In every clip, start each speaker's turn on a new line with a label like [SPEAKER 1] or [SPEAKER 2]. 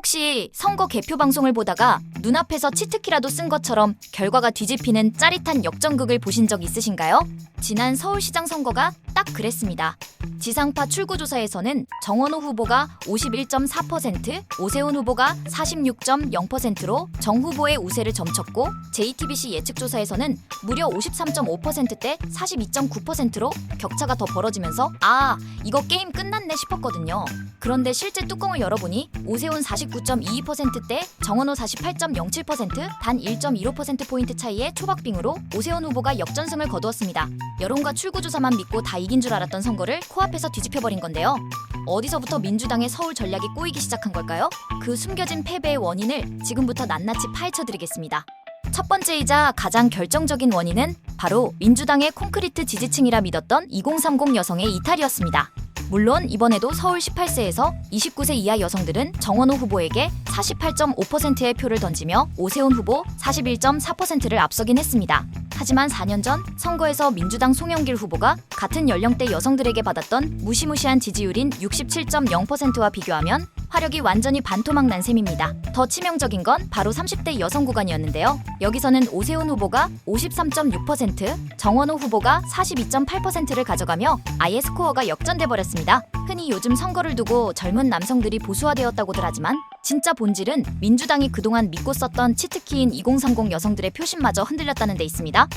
[SPEAKER 1] 혹시 선거 개표 방송을 보다가 눈앞에서 치트키라도 쓴 것처럼 결과가 뒤집히는 짜릿한 역전극을 보신 적 있으신가요? 지난 서울시장 선거가 딱 그랬습니다. 지상파 출구조사에서는 정원호 후보가 51.4%, 오세훈 후보가 46.0%로 정 후보의 우세를 점쳤고 JTBC 예측조사에서는 무려 53.5%대 42.9%로 격차가 더 벌어지면서 이거 게임 끝났네 싶었거든요. 그런데 실제 뚜껑을 열어보니 오세훈 49.22%대 정원호 48.07%, 단 1.15%포인트 차이의 초박빙으로 오세훈 후보가 역전승을 거두었습니다. 여론과 출구조사만 믿고 다 이긴 줄 알았던 선거를 코앞에서 뒤집혀버린 건데요. 어디서부터 민주당의 서울 전략이 꼬이기 시작한 걸까요? 그 숨겨진 패배의 원인을 지금부터 낱낱이 파헤쳐드리겠습니다. 첫 번째이자 가장 결정적인 원인은 바로 민주당의 콘크리트 지지층이라 믿었던 2030 여성의 이탈이었습니다. 물론 이번에도 서울 18세에서 29세 이하 여성들은 정원호 후보에게 48.5%의 표를 던지며 오세훈 후보 41.4%를 앞서긴 했습니다. 하지만 4년 전 선거에서 민주당 송영길 후보가 같은 연령대 여성들에게 받았던 무시무시한 지지율인 67.0%와 비교하면 화력이 완전히 반토막 난 셈입니다. 더 치명적인 건 바로 30대 여성 구간이었는데요. 여기서는 오세훈 후보가 53.6%, 정원호 후보가 42.8%를 가져가며 아예 스코어가 역전돼 버렸습니다. 흔히 요즘 선거를 두고 젊은 남성들이 보수화되었다고들 하지만 진짜 본질은 민주당이 그동안 믿고 썼던 치트키인 2030 여성들의 표심마저 흔들렸다는 데 있습니다.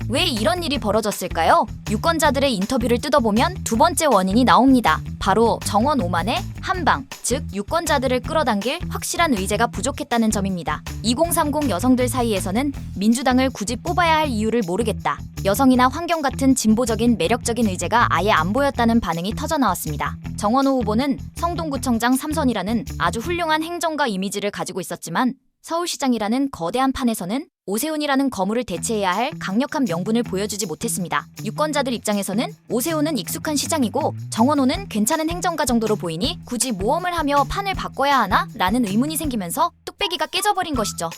[SPEAKER 1] 왜 이런 일이 벌어졌을까요? 유권자들의 인터뷰를 뜯어보면 두 번째 원인이 나옵니다. 바로 정원 오만의 한방, 즉 유권자들을 끌어당길 확실한 의제가 부족했다는 점입니다. 2030 여성들 사이에서는 민주당을 굳이 뽑아야 할 이유를 모르겠다. 여성이나 환경 같은 진보적인 매력적인 의제가 아예 안 보였다는 반응이 터져나왔습니다. 정원호 후보는 성동구청장 3선이라는 아주 훌륭한 행정가 이미지를 가지고 있었지만 서울시장이라는 거대한 판에서는 오세훈이라는 거물을 대체해야 할 강력한 명분을 보여주지 못했습니다. 유권자들 입장에서는 오세훈은 익숙한 시장이고 정원호는 괜찮은 행정가 정도로 보이니 굳이 모험을 하며 판을 바꿔야 하나? 라는 의문이 생기면서 뚝배기가 깨져버린 것이죠.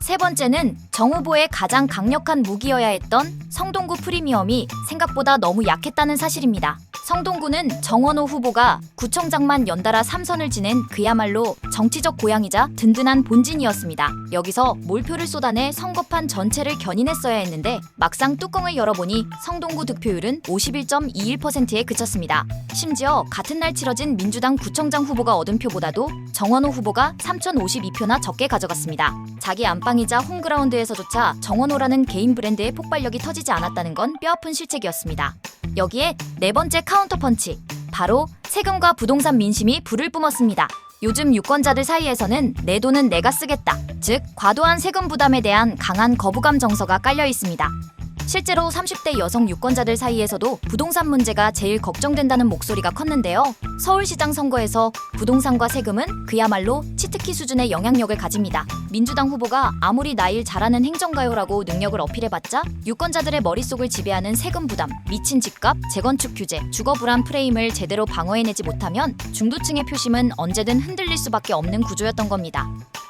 [SPEAKER 1] 세 번째는 정 후보의 가장 강력한 무기여야 했던 성동구 프리미엄이 생각보다 너무 약했다는 사실입니다. 성동구는 정원호 후보가 구청장만 연달아 3선을 지낸 그야말로 정치적 고향이자 든든한 본진이었습니다. 여기서 몰표를 쏟아내 선거판 전체를 견인했어야 했는데 막상 뚜껑을 열어보니 성동구 득표율은 51.21%에 그쳤습니다. 심지어 같은 날 치러진 민주당 구청장 후보가 얻은 표보다도 정원호 후보가 3,052표나 적게 가져갔습니다. 자기 안방이자 홈그라운드에서조차 정원호라는 개인 브랜드의 폭발력이 터지지 않았다는 건 뼈아픈 실책이었습니다. 여기에 네 번째 카운터펀치, 바로 세금과 부동산 민심이 불을 뿜었습니다. 요즘 유권자들 사이에서는 내 돈은 내가 쓰겠다, 즉 과도한 세금 부담에 대한 강한 거부감 정서가 깔려 있습니다. 실제로 30대 여성 유권자들 사이에서도 부동산 문제가 제일 걱정된다는 목소리가 컸는데요. 서울시장 선거에서 부동산과 세금은 그야말로 치트키 수준의 영향력을 가집니다. 민주당 후보가 아무리 나 일 잘하는 행정가요라고 능력을 어필해봤자 유권자들의 머릿속을 지배하는 세금 부담, 미친 집값, 재건축 규제, 주거 불안 프레임을 제대로 방어해내지 못하면 중도층의 표심은 언제든 흔들릴 수밖에 없는 구조였던 겁니다.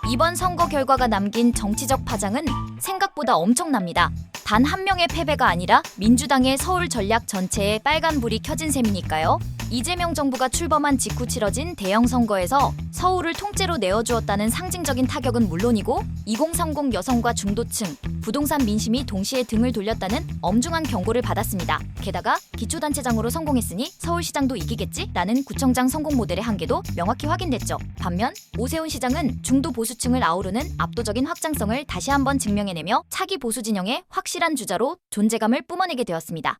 [SPEAKER 1] 이번 선거 결과가 남긴 정치적 파장은 생각보다 엄청납니다. 단 한 명의 패배가 아니라 민주당의 서울 전략 전체에 빨간불이 켜진 셈이니까요. 이재명 정부가 출범한 직후 치러진 대형 선거에서 서울을 통째로 내어주었다는 상징적인 타격은 물론이고 2030 여성과 중도층, 부동산 민심이 동시에 등을 돌렸다는 엄중한 경고를 받았습니다. 게다가 기초단체장으로 성공했으니 서울시장도 이기겠지? 라는 구청장 성공 모델의 한계도 명확히 확인됐죠. 반면 오세훈 시장은 중도 보수층을 아우르는 압도적인 확장성을 다시 한번 증명해내며 차기 보수 진영의 확실한 주자로 존재감을 뿜어내게 되었습니다.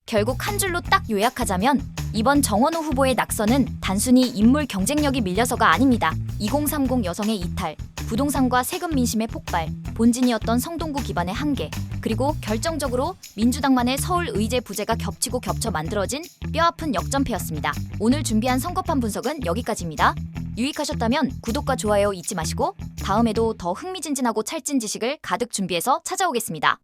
[SPEAKER 1] 결국 한 줄로 딱 요약하자면 이번 정원호 후보의 낙선은 단순히 인물 경쟁력이 밀려서가 아닙니다. 2030 여성의 이탈, 부동산과 세금 민심의 폭발, 본진이었던 성동구 기반의 한계, 그리고 결정적으로 민주당만의 서울 의제 부재가 겹치고 겹쳐 만들어진 뼈아픈 역전패였습니다. 오늘 준비한 선거판 분석은 여기까지입니다. 유익하셨다면 구독과 좋아요 잊지 마시고 다음에도 더 흥미진진하고 찰진 지식을 가득 준비해서 찾아오겠습니다.